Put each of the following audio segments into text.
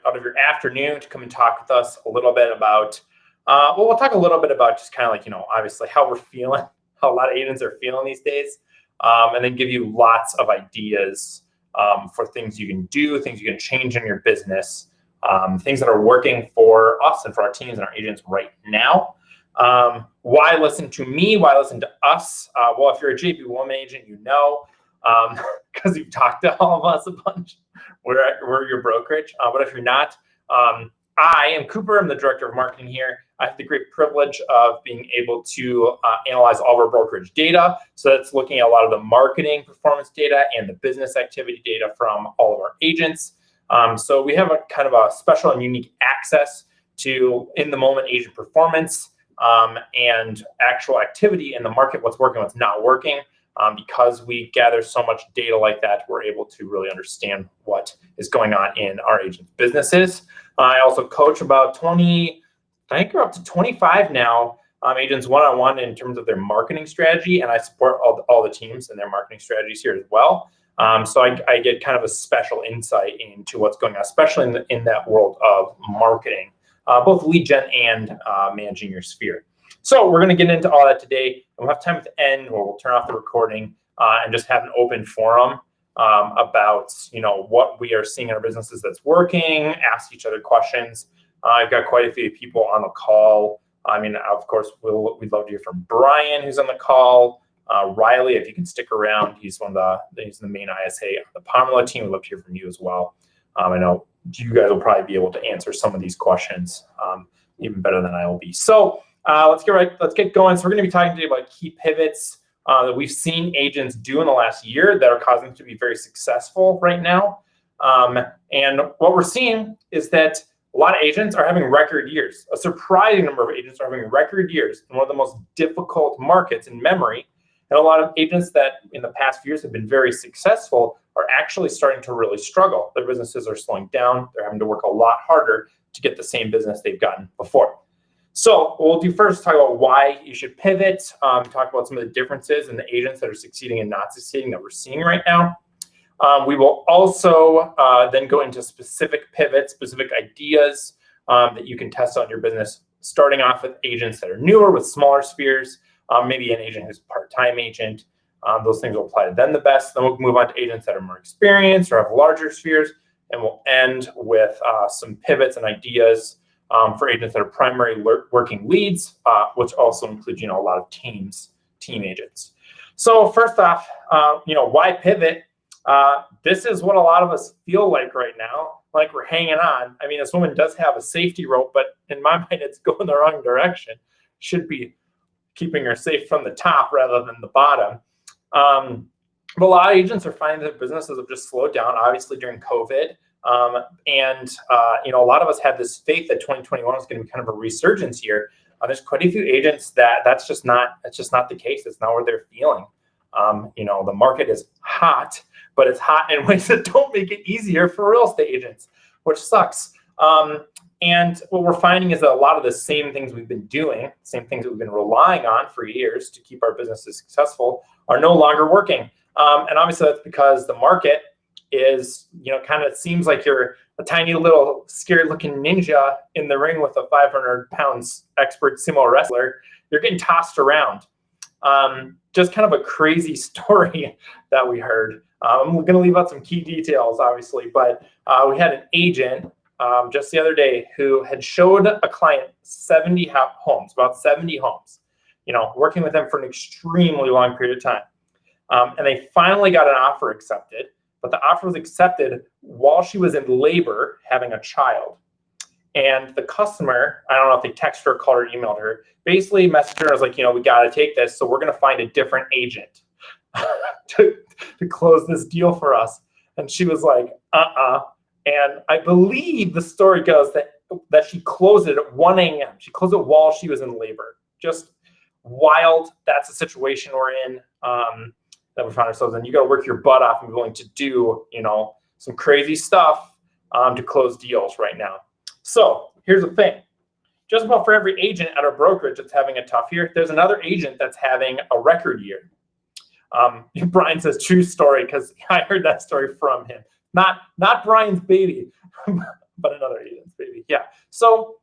out of your afternoon to come and talk with us a little bit about, we'll talk a little bit about just kind of like, obviously how we're feeling, how a lot of agents are feeling these days, and then give you lots of ideas for things you can do, things you can change in your business, things that are working for us and for our teams and our agents right now. Why listen to me? Why listen to us? Well, if you're a JP Woman agent, because you've talked to all of us a bunch. We're your brokerage. But if you're not, I am Cooper. I'm the director of marketing here. I have the great privilege of being able to analyze all of our brokerage data. So that's looking at a lot of the marketing performance data and the business activity data from all of our agents. So we have a kind of a special and unique access to in-the-moment agent performance and actual activity in the market, what's working, what's not working. Because we gather so much data like that, we're able to really understand what is going on in our agents' businesses. I also coach about 20, I think we're up to 25 now, agents one-on-one in terms of their marketing strategy, and I support all the teams and their marketing strategies here as well. So I get kind of a special insight into what's going on, especially in that world of marketing, both lead gen and managing your sphere. So we're going to get into all that today. We'll have time at the end where we'll turn off the recording and just have an open forum about what we are seeing in our businesses that's working, ask each other questions. I've got quite a few people on the call. I mean, of course, we'd love to hear from Brian, who's on the call. Riley, if you can stick around, he's the main ISA on the Pomelo team. We'd love to hear from you as well. I know you guys will probably be able to answer some of these questions even better than I will be. So let's get going. So we're going to be talking today about key pivots that we've seen agents do in the last year that are causing them to be very successful right now. And what we're seeing is that a lot of agents are having record years. A surprising number of agents are having record years in one of the most difficult markets in memory. And a lot of agents that in the past few years have been very successful are actually starting to really struggle. Their businesses are slowing down. They're having to work a lot harder to get the same business they've gotten before. So what we'll do first, talk about why you should pivot, talk about some of the differences in the agents that are succeeding and not succeeding that we're seeing right now. We will also then go into specific pivots, specific ideas that you can test on your business, starting off with agents that are newer with smaller spheres, maybe an agent who's a part-time agent. Those things will apply to them the best. Then we'll move on to agents that are more experienced or have larger spheres, and we'll end with some pivots and ideas for agents that are primary working leads, which also includes, a lot of team agents. So first off, why pivot? This is what a lot of us feel like right now, like we're hanging on. I mean, this woman does have a safety rope, but in my mind, it's going the wrong direction. Should be keeping her safe from the top rather than the bottom. But a lot of agents are finding that businesses have just slowed down, obviously during COVID. A lot of us had this faith that 2021 was going to be kind of a resurgence year. There's quite a few agents that's just not the case. It's not what they're feeling. The market is hot, but it's hot in ways that don't make it easier for real estate agents, which sucks. And what we're finding is that a lot of the same things we've been doing, same things that we've been relying on for years to keep our businesses successful, are no longer working. And obviously that's because the market is, kind of seems like you're a tiny little scary looking ninja in the ring with a 500 pounds expert sumo wrestler. You're getting tossed around. Just kind of a crazy story that we heard. I'm going to leave out some key details, obviously, but we had an agent just the other day who had showed a client 70 homes, about 70 homes, working with them for an extremely long period of time. And they finally got an offer accepted, but the offer was accepted while she was in labor having a child. And the customer, I don't know if they texted her, called her, emailed her, basically messaged her and was like, we got to take this. So we're going to find a different agent to close this deal for us. And she was like, And I believe the story goes that she closed it at 1 a.m. She closed it while she was in labor. Just wild. That's the situation we're in that we find ourselves in. You got to work your butt off and be willing to do, some crazy stuff to close deals right now. So here's the thing. Just about for every agent at our brokerage that's having a tough year, there's another agent that's having a record year. Brian says true story because I heard that story from him. Not Brian's baby, but another agent's baby. Yeah. So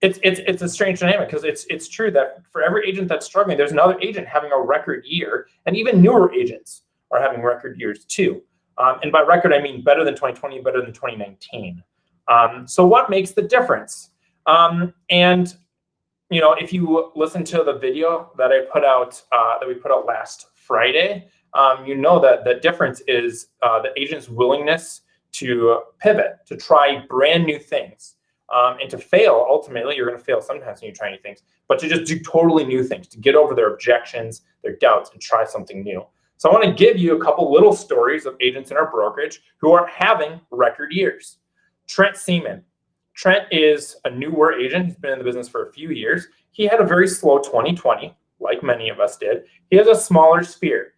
it's a strange dynamic because it's true that for every agent that's struggling, there's another agent having a record year, and even newer agents are having record years too. And by record, I mean better than 2020, better than 2019. So what makes the difference? And if you listen to the video that I put out, that we put out last Friday, that the difference is the agent's willingness to pivot, to try brand new things. And to fail, ultimately, you're going to fail sometimes when you try new things, but to just do totally new things, to get over their objections, their doubts, and try something new. So I want to give you a couple little stories of agents in our brokerage who are having record years. Trent Seaman. Trent is a newer agent. He's been in the business for a few years. He had a very slow 2020, like many of us did. He has a smaller sphere.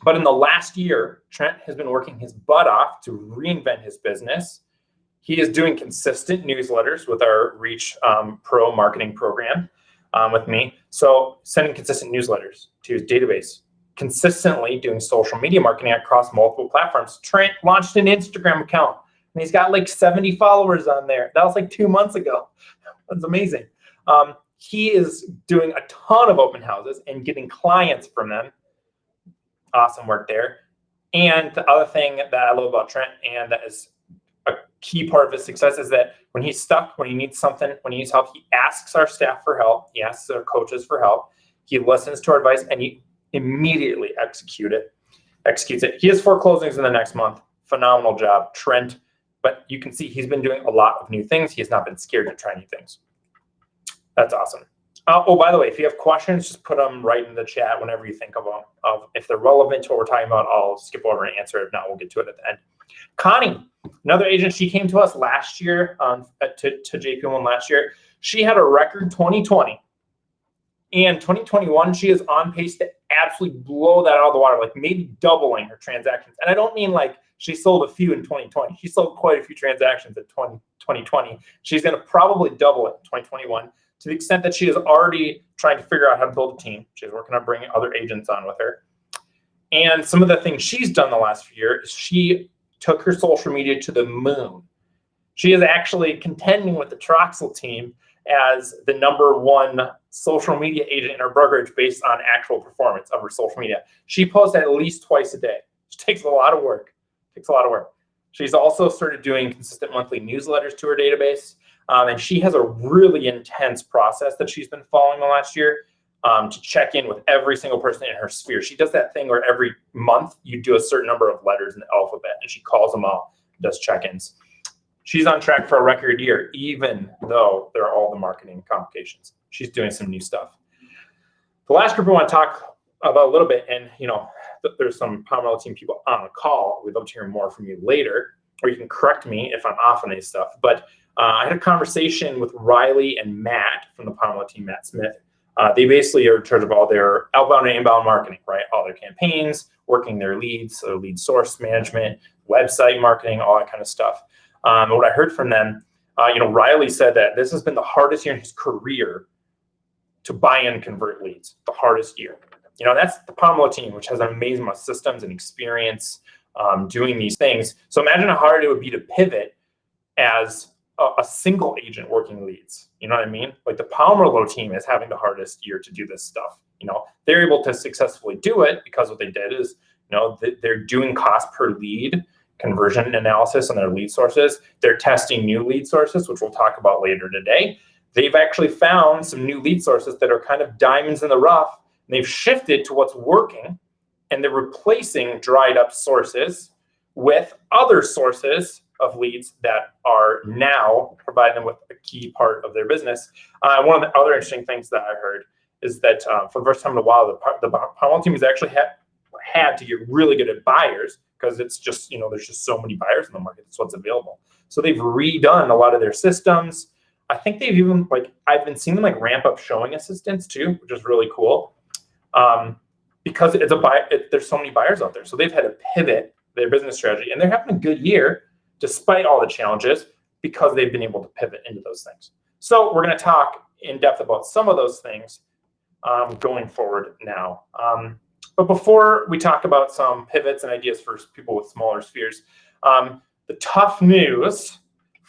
But in the last year, Trent has been working his butt off to reinvent his business. He is doing consistent newsletters with our Reach Pro marketing program with me. So sending consistent newsletters to his database, consistently doing social media marketing across multiple platforms. Trent launched an Instagram account, and he's got like 70 followers on there. That was like 2 months ago. That's amazing. He is doing a ton of open houses and getting clients from them. Awesome work there. And the other thing that I love about Trent, and that is a key part of his success, is that when he's stuck, when he needs something, when he needs help, he asks our staff for help. He asks our coaches for help. He listens to our advice, and he immediately executes it. He has 4 closings in the next month. Phenomenal job, Trent. But you can see he's been doing a lot of new things. He has not been scared to try new things. That's awesome. Oh, by the way, if you have questions, just put them right in the chat whenever you think of them. If they're relevant to what we're talking about, I'll skip over and answer. If not, we'll get to it at the end. Connie, another agent, she came to us last year, to JP1 last year. She had a record 2020. And 2021, she is on pace to absolutely blow that out of the water, like maybe doubling her transactions. And I don't mean like she sold a few in 2020. She sold quite a few transactions in 2020. She's going to probably double it in 2021 to the extent that she is already trying to figure out how to build a team. She's working on bringing other agents on with her. And some of the things she's done the last few years, she took her social media to the moon. She is actually contending with the Troxel team as the #1 social media agent in our brokerage based on actual performance of her social media. She posts at least twice a day. It takes a lot of work. She's also started doing consistent monthly newsletters to her database. And she has a really intense process that she's been following the last year to check in with every single person in her sphere. She does that thing where every month you do a certain number of letters in the alphabet, and she calls them all, does check-ins. She's on track for a record year, even though there are all the marketing complications. She's doing some new stuff. The last group I want to talk about a little bit, and there's some Pomerleau team people on the call. We'd love to hear more from you later, or you can correct me if I'm off on this stuff. But I had a conversation with Riley and Matt from the Pomerleau team, Matt Smith. They basically are in charge of all their outbound and inbound marketing, right? All their campaigns, working their leads, so lead source management, website marketing, all that kind of stuff. What I heard from them, Riley said that this has been the hardest year in his career to buy and convert leads, the hardest year. That's the Pomerleau team, which has an amazing amount of systems and experience doing these things. So imagine how hard it would be to pivot as a single agent working leads. You know what I mean? Like the Pomerleau team is having the hardest year to do this stuff. They're able to successfully do it because what they did is, they're doing cost per lead conversion analysis on their lead sources. They're testing new lead sources, which we'll talk about later today. They've actually found some new lead sources that are kind of diamonds in the rough. And they've shifted to what's working, and they're replacing dried up sources with other sources of leads that are now providing them with a key part of their business. One of the other interesting things that I heard is that for the first time in a while, the Pomerleau team has actually had to get really good at buyers, because it's just, there's just so many buyers in the market. That's what's available. So they've redone a lot of their systems. I think they've even, I've been seeing them ramp up showing assistants too, which is really cool. Because there's so many buyers out there. So they've had to pivot their business strategy, and they're having a good year despite all the challenges because they've been able to pivot into those things. So we're going to talk in depth about some of those things going forward now. But before we talk about some pivots and ideas for people with smaller spheres, the tough news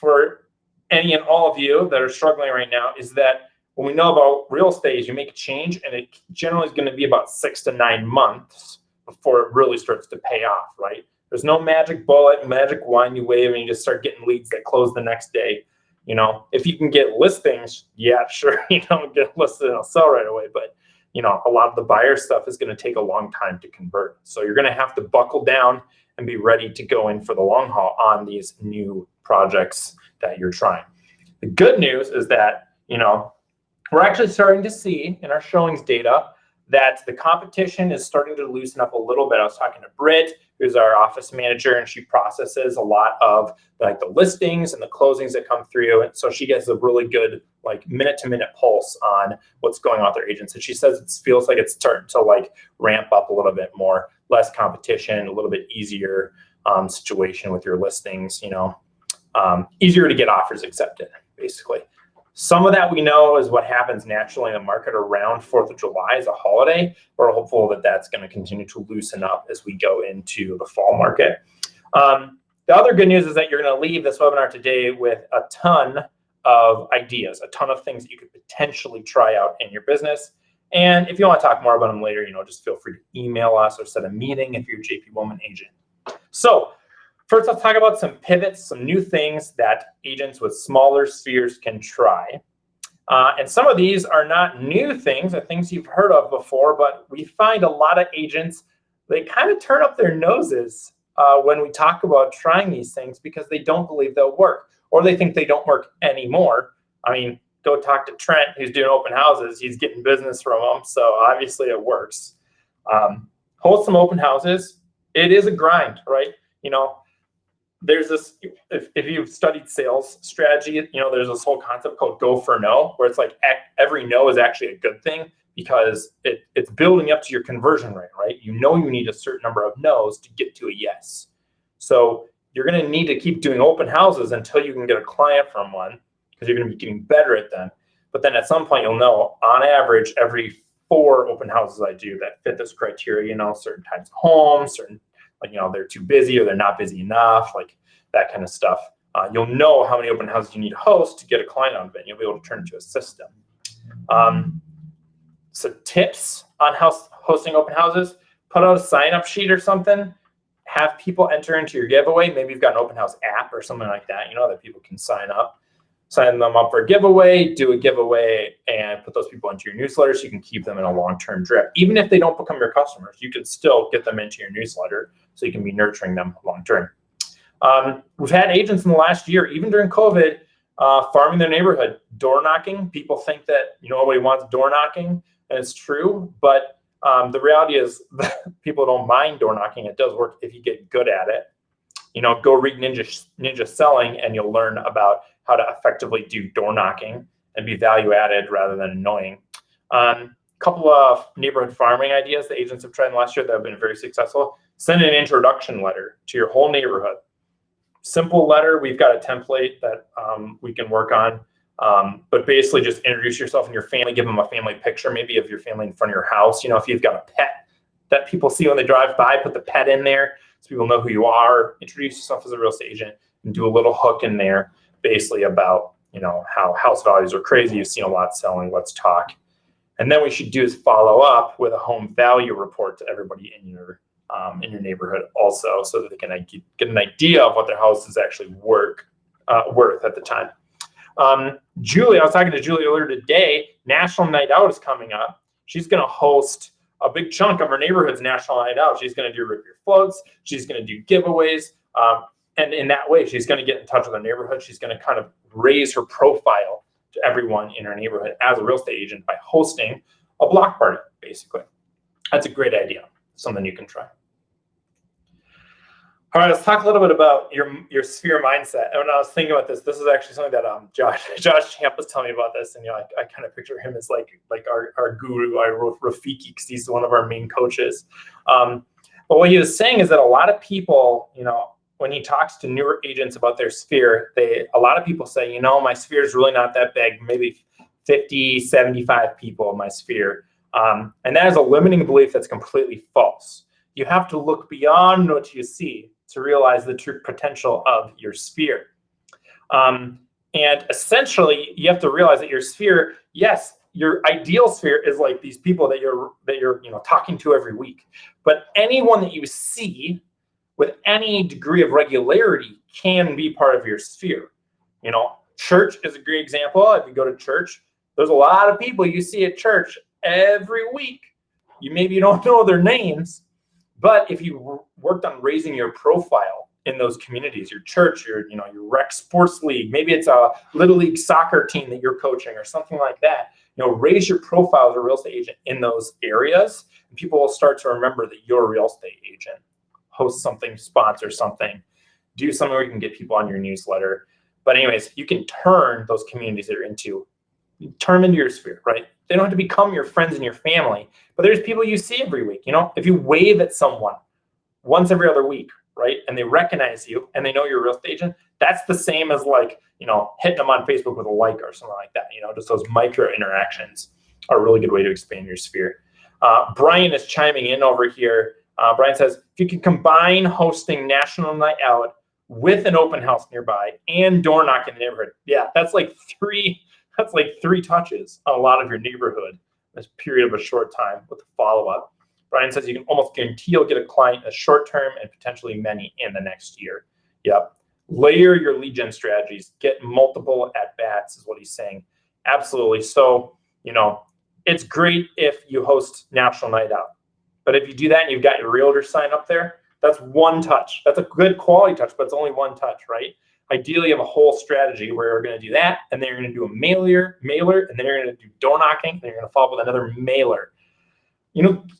for any and all of you that are struggling right now is that when we know about real estate is you make a change and it generally is going to be about 6 to 9 months before it really starts to pay off, right? There's no magic bullet, magic wand you wave and you just start getting leads that close the next day. You know, if you can get listings, yeah, sure, you know, get listed and it'll sell right away. But, you know, a lot of the buyer stuff is going to take a long time to convert. So you're going to have to buckle down and be ready to go in for the long haul on these new projects that you're trying. The good news is that, you know, we're actually starting to see in our showings data that the competition is starting to loosen up a little bit. I was talking to Britt, who's our office manager, and she processes a lot of like the listings and the closings that come through. And so she gets a really good like minute-to-minute pulse on what's going on with their agents. And she says it feels like it's starting to like ramp up a little bit more, less competition, a little bit easier situation with your listings, you know, easier to get offers accepted, basically. Some of that we know is what happens naturally in the market around 4th of July as a holiday. We're hopeful that that's going to continue to loosen up as we go into the fall market. The other good news is that you're going to leave this webinar today with a ton of ideas, a ton of things that you could potentially try out in your business. And if you want to talk more about them later, you know, just feel free to email us or set a meeting if you're a JP Woman agent. So first, let's talk about some pivots, some new things that agents with smaller spheres can try. And some of these are not new things, they're things you've heard of before, but we find a lot of agents, they kind of turn up their noses when we talk about trying these things because they don't believe they'll work, or they think they don't work anymore. I mean, go talk to Trent, who's doing open houses. He's getting business from them, so obviously it works. Hold some open houses. It is a grind, right? You know, there's this, if you've studied sales strategy, you know, there's this whole concept called go for no, where it's like every no is actually a good thing because it's building up to your conversion rate, right? You know you need a certain number of no's to get to a yes. So you're going to need to keep doing open houses until you can get a client from one because you're going to be getting better at them. But then at some point you'll know, on average, every 4 open houses I do that fit this criteria, you know, certain types of homes, certain, like, you know, they're too busy or they're not busy enough, like that kind of stuff. You'll know how many open houses you need to host to get a client on it, and you'll be able to turn it into a system. So tips on hosting open houses: put out a sign-up sheet or something. Have people enter into your giveaway. Maybe you've got an open house app or something like that, you know, that people can sign them up for a giveaway, do a giveaway, and put those people into your newsletter so you can keep them in a long-term drip. Even if they don't become your customers, you can still get them into your newsletter so you can be nurturing them long-term. We've had agents in the last year, even during COVID, farming their neighborhood, door knocking. People think that, you know, nobody wants door knocking, and it's true, but the reality is that people don't mind door knocking. It does work if you get good at it. You know, go read Ninja Selling and you'll learn about how to effectively do door knocking and be value added rather than annoying. Couple of neighborhood farming ideas that agents have tried in the last year that have been very successful. Send an introduction letter to your whole neighborhood. Simple letter. We've got a template that we can work on. But basically just introduce yourself and your family, give them a family picture, maybe of your family in front of your house. You know, if you've got a pet that people see when they drive by, put the pet in there so people know who you are. Introduce yourself as a real estate agent and do a little hook in there basically about, you know, how house values are crazy. You've seen a lot selling, let's talk. And then what we should do is follow up with a home value report to everybody in your neighborhood also, so that they can get an idea of what their house is actually worth at the time. Julie, I was talking to Julie earlier today. National Night Out is coming up. She's going to host a big chunk of her neighborhood's National Night Out. She's going to do Rip Your Floats. She's going to do giveaways. And in that way, she's going to get in touch with her neighborhood. She's going to kind of raise her profile to everyone in her neighborhood as a real estate agent by hosting a block party, basically. That's a great idea. Something you can try. All right, let's talk a little bit about your sphere mindset. And when I was thinking about this is actually something that Josh Champ was telling me about this, and you know, I kind of picture him as like our guru, our Rafiki, because he's one of our main coaches. But what he was saying is that a lot of people, you know, when he talks to newer agents about their sphere, a lot of people say, you know, my sphere is really not that big, maybe 50, 75 people in my sphere. And that is a limiting belief that's completely false. You have to look beyond what you see to realize the true potential of your sphere. And essentially, you have to realize that your sphere, yes, your ideal sphere is like these people that you're talking to every week. But anyone that you see with any degree of regularity can be part of your sphere. Church is a great example. If you go to church, there's a lot of people you see at church every week. Maybe you don't know their names, but if you worked on raising your profile in those communities, your church, your rec sports league, maybe it's a little league soccer team that you're coaching or something like that, raise your profile as a real estate agent in those areas, and people will start to remember that you're a real estate agent. Host something, sponsor something, do something where you can get people on your newsletter. But anyways, you can turn those communities that you're into, turn them into your sphere, right? They don't have to become your friends and your family, but there's people you see every week. If you wave at someone once every other week, right, and they recognize you and they know you're a real estate agent, that's the same as hitting them on Facebook with a like or something like that. Just those micro interactions are a really good way to expand your sphere. Brian is chiming in over here. Brian says, if you can combine hosting National Night Out with an open house nearby and door knocking in the neighborhood, yeah, that's like three touches on a lot of your neighborhood in this period of a short time with a follow-up. Brian says you can almost guarantee you'll get a client in the short term and potentially many in the next year. Yep. Layer your lead gen strategies. Get multiple at-bats is what he's saying. Absolutely. So, it's great if you host National Night Out. But if you do that and you've got your realtor sign up there, that's one touch. That's a good quality touch, but it's only one touch, right? Ideally, you have a whole strategy where you're going to do that, and then you're going to do a mailer, and then you're going to do door knocking, and then you're going to follow up with another mailer.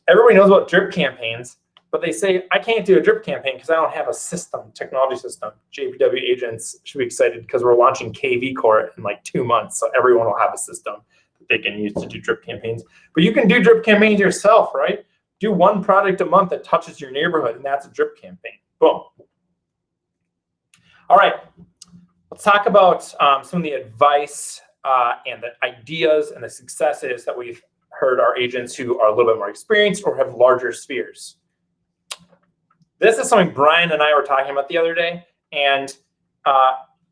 Everybody knows about drip campaigns, but they say, I can't do a drip campaign because I don't have a technology system. JPW agents should be excited because we're launching KV Core in like 2 months, so everyone will have a system that they can use to do drip campaigns. But you can do drip campaigns yourself, right? Do one product a month that touches your neighborhood, and that's a drip campaign. Boom. All right, let's talk about some of the advice and the ideas and the successes that we've heard our agents who are a little bit more experienced or have larger spheres. This is something Brian and I were talking about the other day, and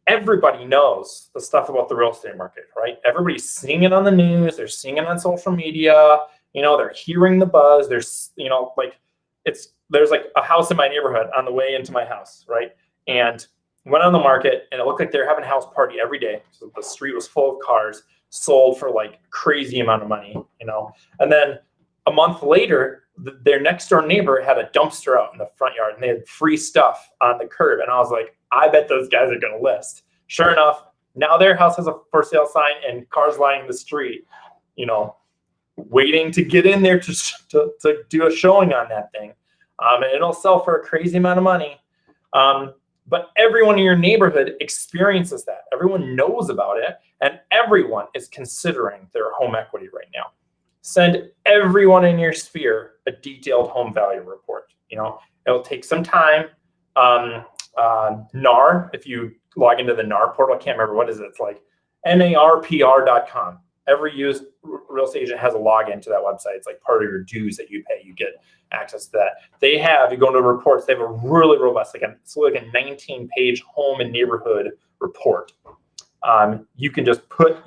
everybody knows the stuff about the real estate market, right? Everybody's seeing it on the news, they're seeing it on social media, they're hearing the buzz. There's, there's like a house in my neighborhood on the way into my house, right? And went on the market, and it looked like they're having a house party every day. So the street was full of cars, sold for like crazy amount of money, And then a month later, their next door neighbor had a dumpster out in the front yard, and they had free stuff on the curb. And I was like, I bet those guys are going to list. Sure enough, now their house has a for sale sign and cars lining the street, waiting to get in there to do a showing on that thing. And it'll sell for a crazy amount of money. But everyone in your neighborhood experiences that. Everyone knows about it, and everyone is considering their home equity right now. Send everyone in your sphere a detailed home value report. It'll take some time. NAR, if you log into the NAR portal, I can't remember what is it. It's like NARPR.com. Every used real estate agent has a login to that website. It's like part of your dues that you pay. You get access to that. They have, you go into reports, they have a really robust, like a 19-page home and neighborhood report. You can just put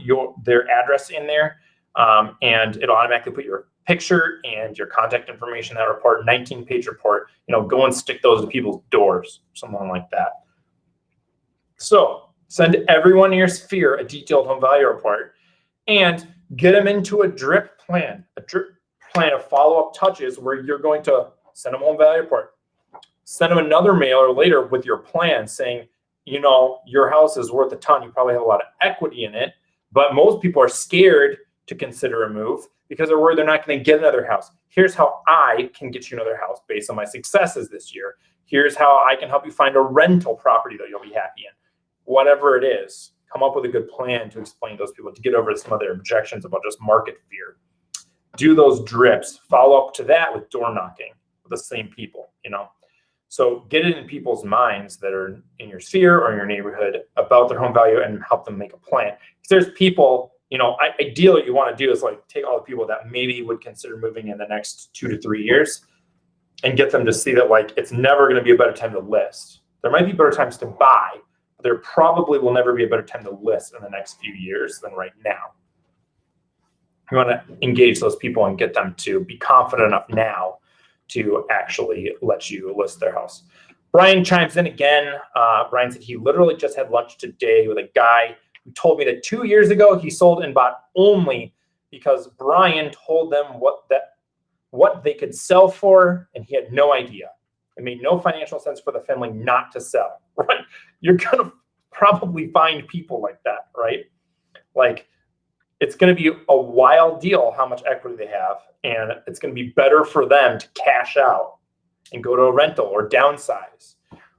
their address in there, and it'll automatically put your picture and your contact information in that report, 19-page report. Go and stick those to people's doors, something like that. So send everyone in your sphere a detailed home value report, and get them into a drip plan of follow-up touches where you're going to send them a home value report. Send them another mailer later with your plan saying, your house is worth a ton. You probably have a lot of equity in it, but most people are scared to consider a move because they're worried they're not going to get another house. Here's how I can get you another house based on my successes this year. Here's how I can help you find a rental property that you'll be happy in. Whatever it is, come up with a good plan to explain to those people to get over some of their objections about just market fear. Do those drips, follow up to that with door knocking with the same people, So get it in people's minds that are in your sphere or in your neighborhood about their home value and help them make a plan. Because there's people, ideally what you want to do is like take all the people that maybe would consider moving in the next 2 to 3 years and get them to see that like it's never going to be a better time to list. There might be better times to buy, but there probably will never be a better time to list in the next few years than right now. You want to engage those people and get them to be confident enough now to actually let you list their house. Brian chimes in again. Brian said he literally just had lunch today with a guy who told me that 2 years ago he sold and bought only because Brian told them what they could sell for, and he had no idea. It made no financial sense for the family not to sell, right? You're gonna probably find people like that, right? Like, it's going to be a wild deal how much equity they have, and it's going to be better for them to cash out and go to a rental or downsize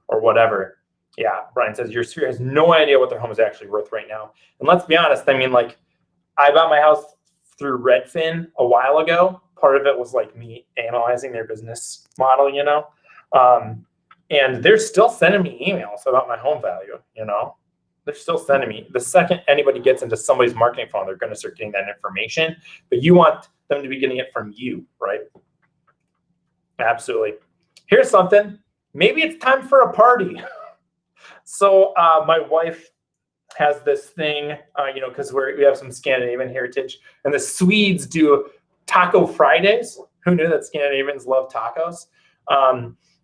or whatever. Yeah, Brian says your sphere has no idea what their home is actually worth right now. And let's be honest, I mean, like, I bought my house through Redfin a while ago. Part of it was like me analyzing their business model, you know, and they're still sending me emails about my home value, you know. They're still sending me. The second anybody gets into somebody's marketing funnel, they're going to start getting that information. But you want them to be getting it from you, right? Absolutely. Here's something. Maybe it's time for a party. So my wife has this thing, you know, because we have some Scandinavian heritage, and the Swedes do Taco Fridays. Who knew that Scandinavians love tacos?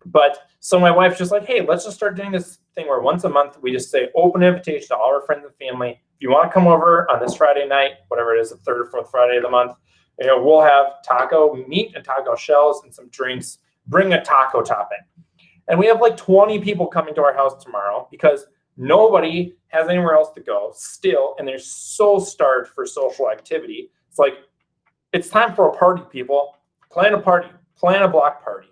But so my wife's just like, hey, let's just start doing this thing where once a month we just say open invitation to all our friends and family. If you want to come over on this Friday night, whatever it is, the third or fourth Friday of the month, you know, we'll have taco meat and taco shells and some drinks. Bring a taco topping. And we have like 20 people coming to our house tomorrow because nobody has anywhere else to go still, and they're so starved for social activity. It's like, it's time for a party, people. Plan a party. Plan a block party.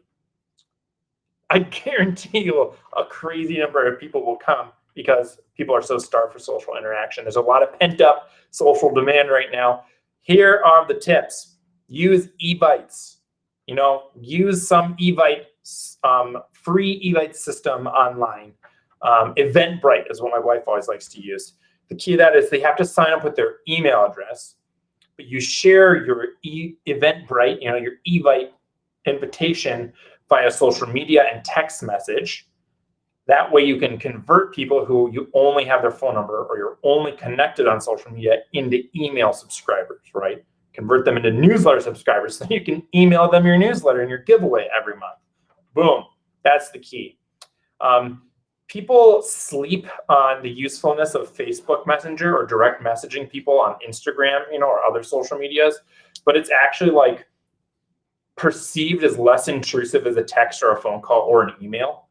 I guarantee you a crazy number of people will come because people are so starved for social interaction. There's a lot of pent-up social demand right now. Here are the tips. Use Evites. You know, use some Evite, free Evite system online. Eventbrite is what my wife always likes to use. The key to that is they have to sign up with their email address, but you share your Eventbrite, you know, your Evite invitation via social media and text message. That way you can convert people who you only have their phone number or you're only connected on social media into email subscribers, right? Convert them into newsletter subscribers so you can email them your newsletter and your giveaway every month. Boom, that's the key. People sleep on the usefulness of Facebook Messenger or direct messaging people on Instagram, you know, or other social medias, but it's actually like perceived as less intrusive as a text or a phone call or an email.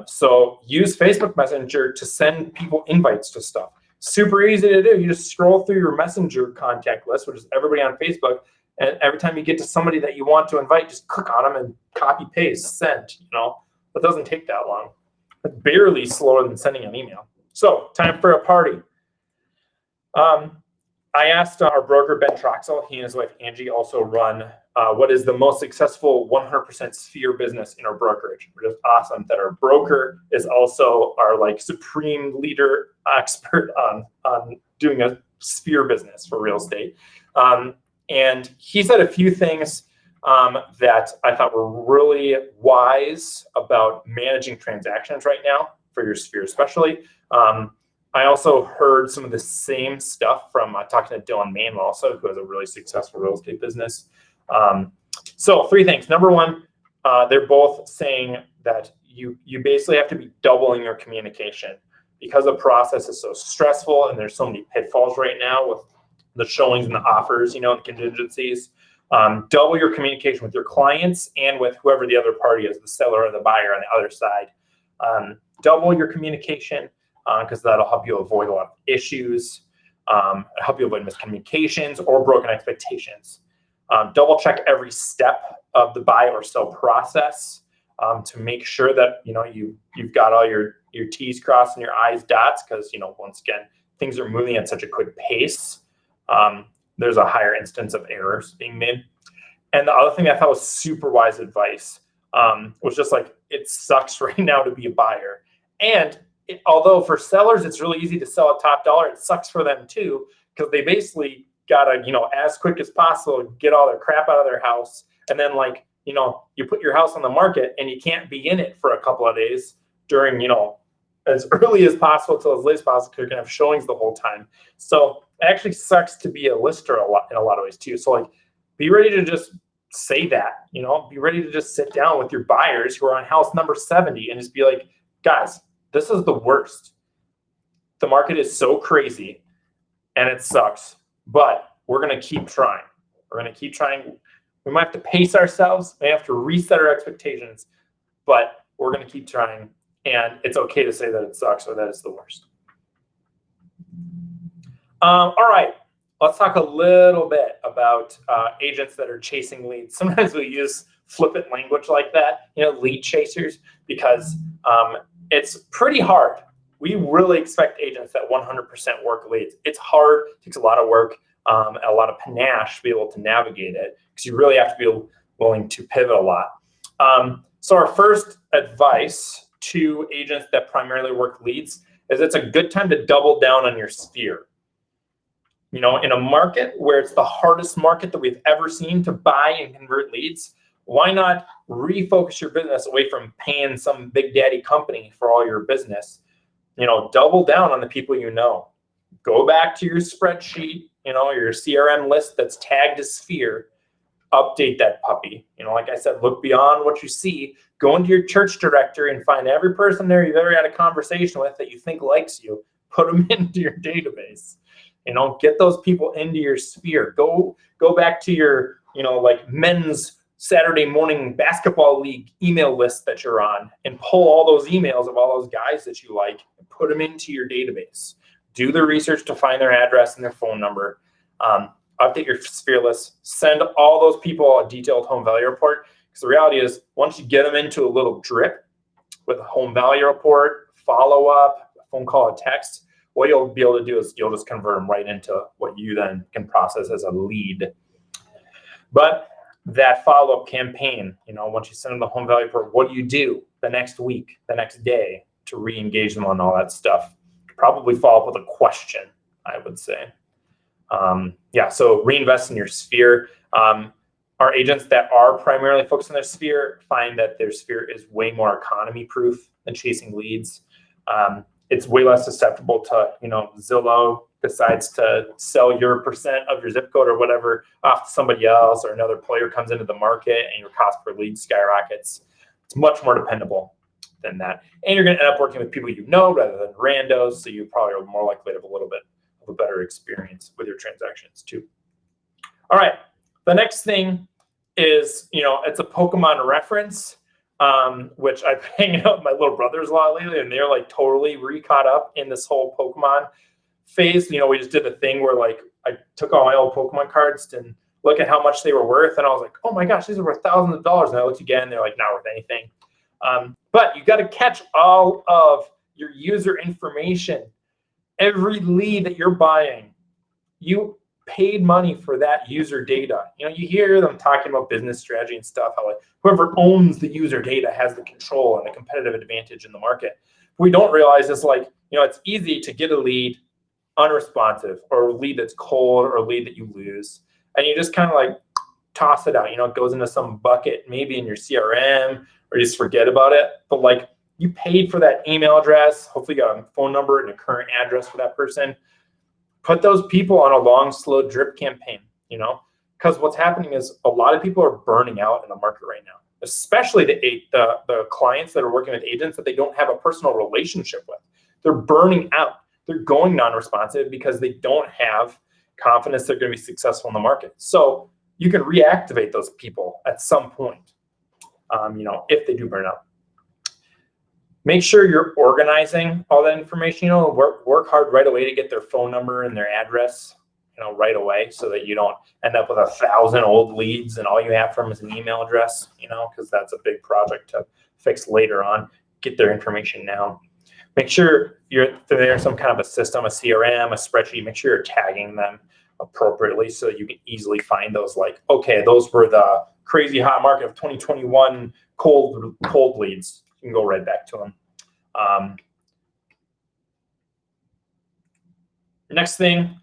So use Facebook Messenger to send people invites to stuff. Super easy to do. You just scroll through your Messenger contact list, which is everybody on Facebook, and every time you get to somebody that you want to invite, just click on them and copy, paste, send. You know, it doesn't take that long. It's barely slower than sending an email. So, time for a party. I asked our broker, Ben Troxel, he and his wife, Angie, also run what is the most successful 100% Sphere business in our brokerage. We're just awesome that our broker is also our like supreme leader expert on doing a Sphere business for real estate. And he said a few things that I thought were really wise about managing transactions right now for your Sphere especially. I also heard some of the same stuff from talking to Dylan Manuel also, who has a really successful real estate business. So 3 things. Number 1, they're both saying that you basically have to be doubling your communication because the process is so stressful and there's so many pitfalls right now with the showings and the offers, you know, and contingencies. Double your communication with your clients and with whoever the other party is, the seller or the buyer on the other side. Double your communication because that'll help you avoid a lot of issues, help you avoid miscommunications or broken expectations. Double check every step of the buy or sell process to make sure that, you know, you've got all your T's crossed and your I's dots because, you know, once again, things are moving at such a quick pace. There's a higher instance of errors being made. And the other thing I thought was super wise advice was just like, it sucks right now to be a buyer. And although for sellers, it's really easy to sell at top dollar, it sucks for them too, because they basically gotta, you know, as quick as possible, get all their crap out of their house. And then like, you know, you put your house on the market and you can't be in it for a couple of days during, you know, as early as possible till as late as possible, because you're gonna have showings the whole time. So it actually sucks to be a lister in a lot of ways too. So like, be ready to just say that, be ready to just sit down with your buyers who are on house number 70 and just be like, guys, this is the worst. The market is so crazy and it sucks, but we're going to keep trying. We're going to keep trying. We might have to pace ourselves. We have to reset our expectations, but we're going to keep trying. And it's okay to say that it sucks or that it's the worst. All right. Let's talk a little bit about agents that are chasing leads. Sometimes we use flippant language like that, lead chasers, because it's pretty hard. We really expect agents that 100% work leads. It's hard, it takes a lot of work, a lot of panache to be able to navigate it, because you really have to be willing to pivot a lot. So our first advice to agents that primarily work leads is it's a good time to double down on your sphere. In a market where it's the hardest market that we've ever seen to buy and convert leads, why not refocus your business away from paying some big daddy company for all your business? Double down on the people you know. Go back to your spreadsheet, your CRM list that's tagged as sphere. Update that puppy. Like I said, look beyond what you see. Go into your church directory and find every person there you've ever had a conversation with that you think likes you. Put them into your database. Get those people into your sphere. Go back to your, like men's Saturday morning basketball league email list that you're on and pull all those emails of all those guys that you like and put them into your database. Do the research to find their address and their phone number. Update your sphere list. Send all those people a detailed home value report. Because the reality is, once you get them into a little drip with a home value report, follow up, a phone call, a text, what you'll be able to do is you'll just convert them right into what you then can process as a lead. But that follow-up campaign, once you send them the home value report, what do you do the next week, the next day to re-engage them on all that stuff? Probably follow up with a question, I would say. So reinvest in your sphere. Our agents that are primarily focused on their sphere find that their sphere is way more economy proof than chasing leads. It's way less susceptible to, Zillow decides to sell your percent of your zip code or whatever off to somebody else, or another player comes into the market and your cost per lead skyrockets. It's much more dependable than that. And you're going to end up working with people rather than randos, so you probably are more likely to have a little bit of a better experience with your transactions too. All right, the next thing is, it's a Pokemon reference. Which I've been hanging out with my little brothers a lot lately, and they're like totally caught up in this whole Pokemon phase. We just did the thing where like I took all my old Pokemon cards and look at how much they were worth, and I was like, oh my gosh, these are worth thousands of dollars. And I looked again, they're like not worth anything. But you got to catch all of your user information. Every lead that you're buying, you paid money for that user data. You hear them talking about business strategy and stuff, how like whoever owns the user data has the control and the competitive advantage in the market. We don't realize it's like, it's easy to get a lead unresponsive, or a lead that's cold, or a lead that you lose. And you just kind of like toss it out, it goes into some bucket, maybe in your CRM, or you just forget about it. But like, you paid for that email address, hopefully you got a phone number and a current address for that person. Put those people on a long, slow drip campaign, because what's happening is a lot of people are burning out in the market right now, especially the clients that are working with agents that they don't have a personal relationship with. They're burning out. They're going non-responsive because they don't have confidence they're going to be successful in the market. So you can reactivate those people at some point, if they do burn out. Make sure you're organizing all that information. Work hard right away to get their phone number and their address, right away, so that you don't end up with 1,000 old leads and all you have from is an email address, because that's a big project to fix later on. Get their information now. Make sure there's some kind of a system, a CRM, a spreadsheet. Make sure you're tagging them appropriately so that you can easily find those. Like, okay, those were the crazy hot market of 2021 cold leads. You can go right back to them. Next thing,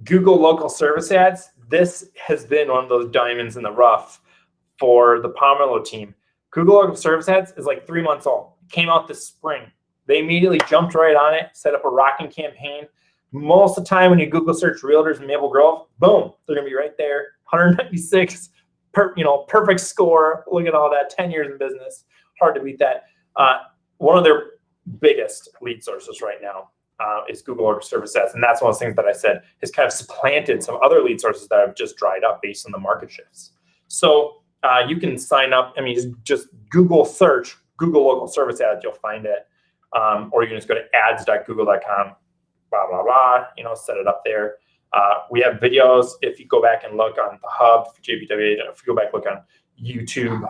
Google local service ads. This has been one of those diamonds in the rough for the Pomerleau team. Google local service ads is like 3 months old. It came out this spring. They immediately jumped right on it, set up a rocking campaign. Most of the time when you Google search realtors in Maple Grove, boom, they're gonna be right there. 196, perfect score. Look at all that, 10 years in business. Hard to beat that. One of their biggest lead sources right now is Google Order Service Ads. And that's one of those things that I said has kind of supplanted some other lead sources that have just dried up based on the market shifts. So you can sign up. I mean, just Google search Google Local Service Ads, you'll find it. Or you can just go to ads.google.com, blah, blah, blah, set it up there. We have videos. If you go back and look on the hub, JPW, if you go back and look on YouTube,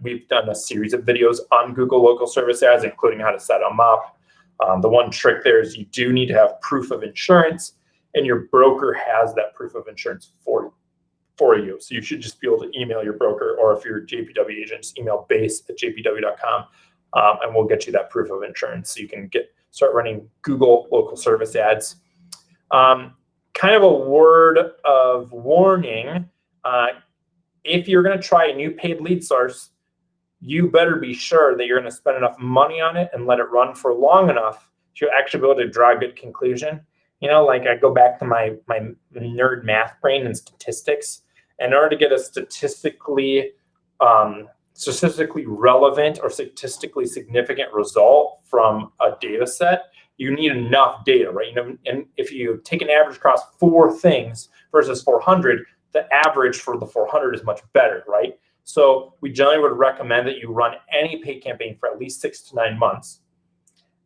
we've done a series of videos on Google Local Service Ads, including how to set them up. The one trick there is you do need to have proof of insurance, and your broker has that proof of insurance for you. So you should just be able to email your broker, or if you're a JPW agent, just email base@jpw.com, and we'll get you that proof of insurance so you can start running Google Local Service Ads. Kind of a word of warning, if you're going to try a new paid lead source, you better be sure that you're going to spend enough money on it and let it run for long enough to actually be able to draw a good conclusion. Like I go back to my nerd math brain and statistics. In order to get a statistically relevant or statistically significant result from a data set, you need enough data, right? And if you take an average across 4 things versus 400, the average for the 400 is much better, right? So we generally would recommend that you run any paid campaign for at least 6 to 9 months,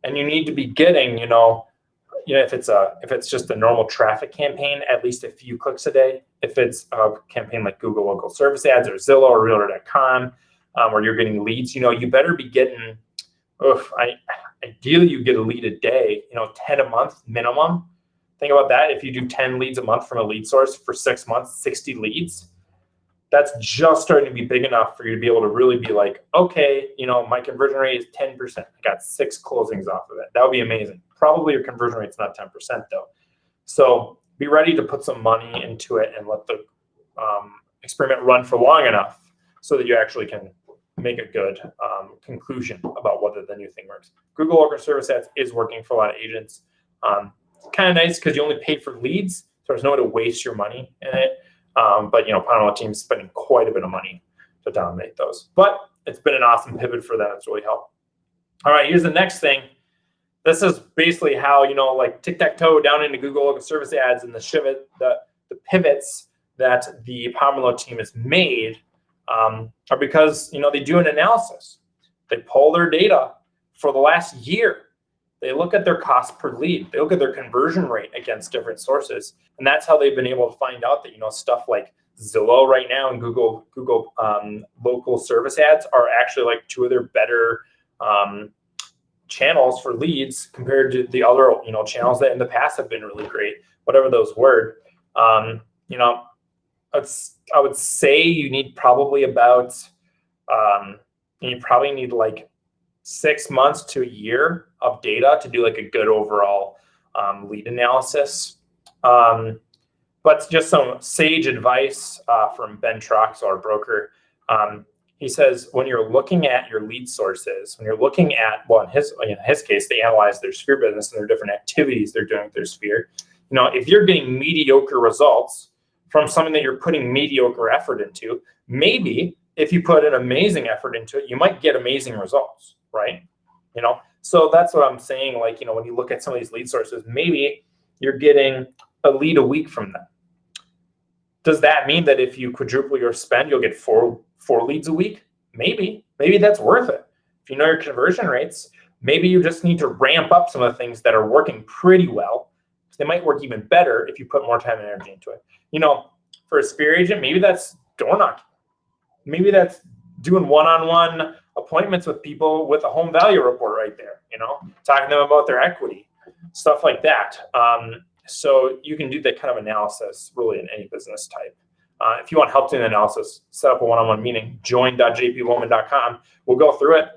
and you need to be getting, if it's just a normal traffic campaign, at least a few clicks a day. If it's a campaign like Google Local Service Ads or Zillow or Realtor.com, where you're getting leads, you better be getting. Ideally, you get a lead a day, 10 a month minimum. Think about that. If you do 10 leads a month from a lead source for 6 months, 60 leads, that's just starting to be big enough for you to be able to really be like, okay, my conversion rate is 10%. I got 6 closings off of it. That would be amazing. Probably your conversion rate's not 10% though. So be ready to put some money into it and let the experiment run for long enough so that you actually can make a good conclusion about whether the new thing works. Google Local Service Ads is working for a lot of agents. It's kind of nice because you only pay for leads, so there's no way to waste your money in it. But Panama team's spending quite a bit of money to dominate those. But it's been an awesome pivot for them. It's really helped. All right, here's the next thing. This is basically how, like tic-tac-toe down into Google Local Service Ads and the pivots that the Pomelo team has made are because, they do an analysis. They pull their data for the last year. They look at their cost per lead. They look at their conversion rate against different sources. And that's how they've been able to find out that, stuff like Zillow right now and Google Local Service Ads are actually like 2 of their better channels for leads compared to the other, channels that in the past have been really great, whatever those were. I would say you need probably about, like 6 months to a year of data to do like a good overall lead analysis. But just some sage advice from Ben Trox, our broker. He says, when you're looking at your lead sources, when you're looking at, well, in his case, they analyze their Sphere business and their different activities they're doing with their Sphere. If you're getting mediocre results from something that you're putting mediocre effort into, maybe if you put an amazing effort into it, you might get amazing results, right? So that's what I'm saying. Like, when you look at some of these lead sources, maybe you're getting a lead a week from them. Does that mean that if you quadruple your spend, you'll get four leads a week? Maybe that's worth it. If you know your conversion rates, maybe you just need to ramp up some of the things that are working pretty well. They might work even better if you put more time and energy into it. For a Sphere agent, maybe that's door knocking. Maybe that's doing one-on-one appointments with people with a home value report right there, talking to them about their equity, stuff like that. So you can do that kind of analysis really in any business type. If you want help doing the analysis, set up a one-on-one meeting, join.jpwoman.com. We'll go through it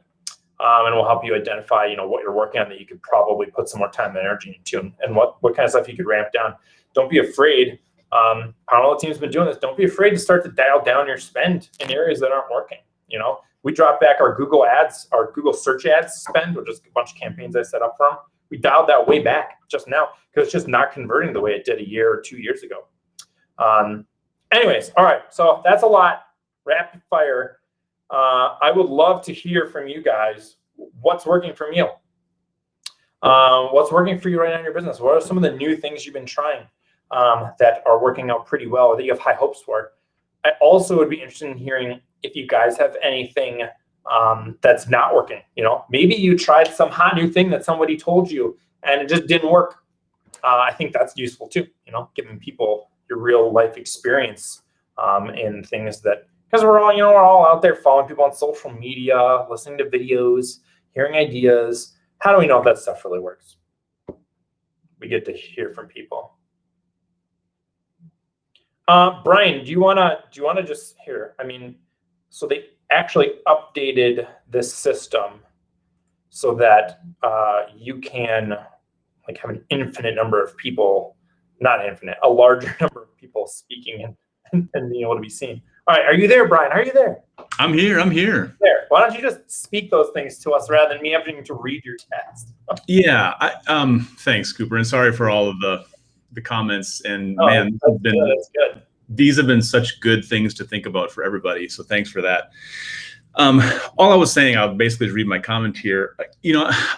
and we'll help you identify, what you're working on that you could probably put some more time and energy into and what kind of stuff you could ramp down. Don't be afraid. Panama team's been doing this. Don't be afraid to start to dial down your spend in areas that aren't working. we dropped back our Google ads, our Google search ads spend, which is a bunch of campaigns I set up for them. We dialed that way back just now because it's just not converting the way it did a year or 2 years ago. Anyways, all right. So that's a lot. Rapid fire. I would love to hear from you guys. What's working for you? What's working for you right now in your business? What are some of the new things you've been trying that are working out pretty well or that you have high hopes for? I also would be interested in hearing if you guys have anything that's not working. Maybe you tried some hot new thing that somebody told you and it just didn't work. I think that's useful too, giving people your real life experience in things that, because we're all out there following people on social media, listening to videos, hearing ideas. How do we know if that stuff really works? We get to hear from people. Brian, do you wanna just hear? So they actually updated this system so that you can have an infinite number of people, not infinite, a larger number of people speaking and being able to be seen. All right, are you there, Brian? Are you there? I'm here. There. Why don't you just speak those things to us rather than me having to read your text? Yeah. Thanks, Cooper, and sorry for all of the comments. And man, that's good. These have been such good things to think about for everybody. So thanks for that. All I was saying, I'll basically read my comment here.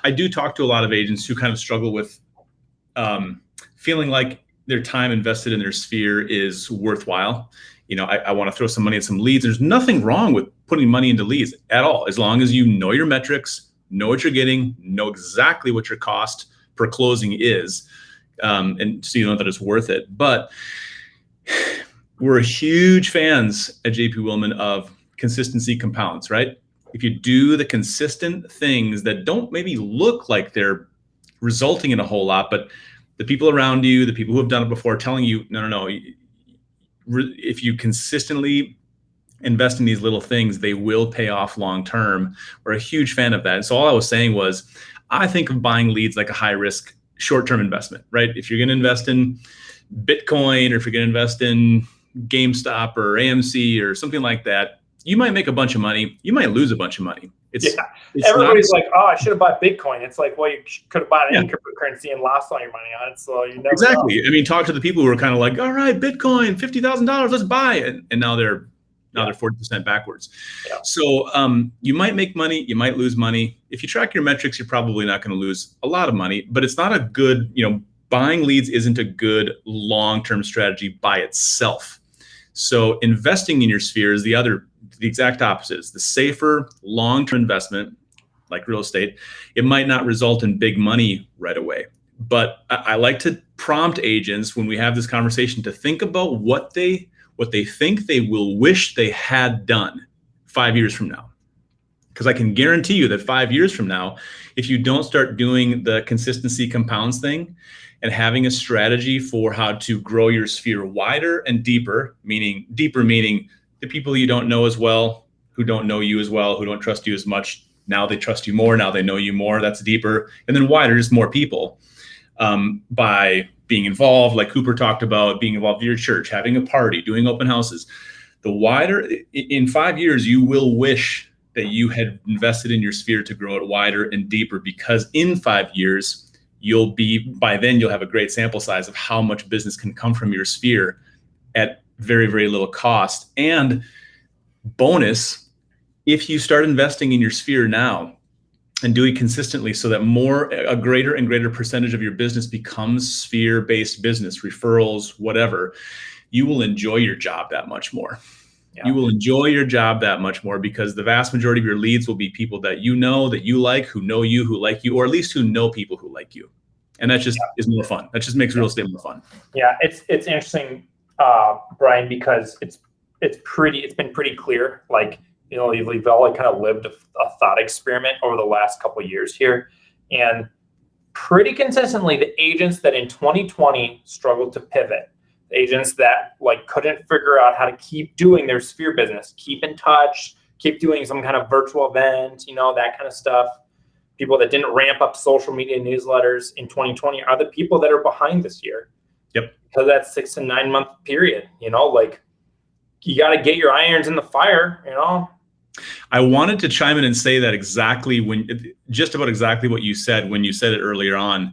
I do talk to a lot of agents who kind of struggle with feeling like their time invested in their sphere is worthwhile. I want to throw some money at some leads. There's nothing wrong with putting money into leads at all, as long as you know your metrics, know what you're getting, know exactly what your cost per closing is, and so you know that it's worth it. But we're huge fans at JP Willman of consistency compounds, right? If you do the consistent things that don't maybe look like they're resulting in a whole lot, but the people around you, the people who have done it before, telling you, no. If you consistently invest in these little things, they will pay off long term. We're a huge fan of that. And so all I was saying was, I think of buying leads like a high risk, short-term investment, right? If you're going to invest in Bitcoin, or if you're going to invest in GameStop or AMC or something like that, you might make a bunch of money. You might lose a bunch of money. Everybody's like, oh, I should have bought Bitcoin. It's like, well, you could have bought any cryptocurrency and lost all your money on it. So you never exactly know. Talk to the people who are kind of like, all right, Bitcoin, $50,000, let's buy it. And now they're 40% backwards. Yeah. So you might make money, you might lose money. If you track your metrics, you're probably not going to lose a lot of money, but it's not a good, buying leads isn't a good long-term strategy by itself. So investing in your sphere is the exact opposite. It's the safer long-term investment, like real estate. It might not result in big money right away, but I like to prompt agents when we have this conversation to think about what they think they will wish they had done 5 years from now. Because I can guarantee you that 5 years from now, if you don't start doing the consistency compounds thing and having a strategy for how to grow your sphere wider and deeper, meaning the people you don't know as well, who don't know you as well, who don't trust you as much, now they trust you more, now they know you more, that's deeper. And then wider, just more people, by being involved, like Cooper talked about, being involved in your church, having a party, doing open houses. The wider, in 5 years, you will wish that you had invested in your sphere to grow it wider and deeper, because in 5 years, by then you'll have a great sample size of how much business can come from your sphere at very, very little cost. And bonus, if you start investing in your sphere now and do it consistently so that a greater and greater percentage of your business becomes sphere-based business, referrals, whatever, you will enjoy your job that much more. Yeah. You will enjoy your job that much more, because the vast majority of your leads will be people that you know, that you like, who know you, who like you, or at least who know people who like you. And that just is more fun. That just makes real estate more fun. Yeah, it's interesting, Brian, because it's been pretty clear. Like, we've all kind of lived a thought experiment over the last couple of years here, and pretty consistently, the agents that in 2020 struggled to pivot, agents that couldn't figure out how to keep doing their sphere business, keep in touch, keep doing some kind of virtual event, that kind of stuff. People that didn't ramp up social media newsletters in 2020 are the people that are behind this year. Yep. Because that 6 to 9 month period, you got to get your irons in the fire, I wanted to chime in and say that just about exactly what you said when you said it earlier on.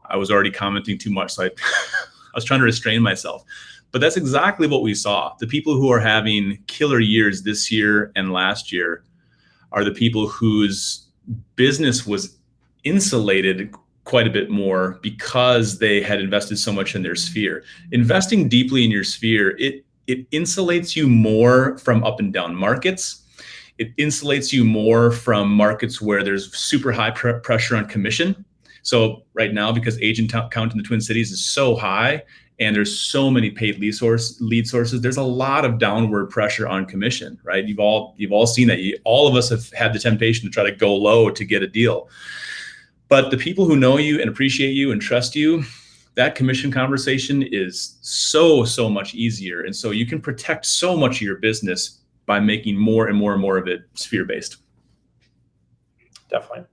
I was already commenting too much, so I was trying to restrain myself. But that's exactly what we saw. The people who are having killer years this year and last year are the people whose business was insulated quite a bit more because they had invested so much in their sphere. Investing deeply in your sphere, it insulates you more from up and down markets. It insulates you more from markets where there's super high pressure on commission. So right now, because agent count in the Twin Cities is so high and there's so many paid lead sources, there's a lot of downward pressure on commission, right? You've all seen that. All of us have had the temptation to try to go low to get a deal. But the people who know you and appreciate you and trust you, that commission conversation is so much easier. And so you can protect so much of your business by making more and more and more of it sphere-based. Definitely.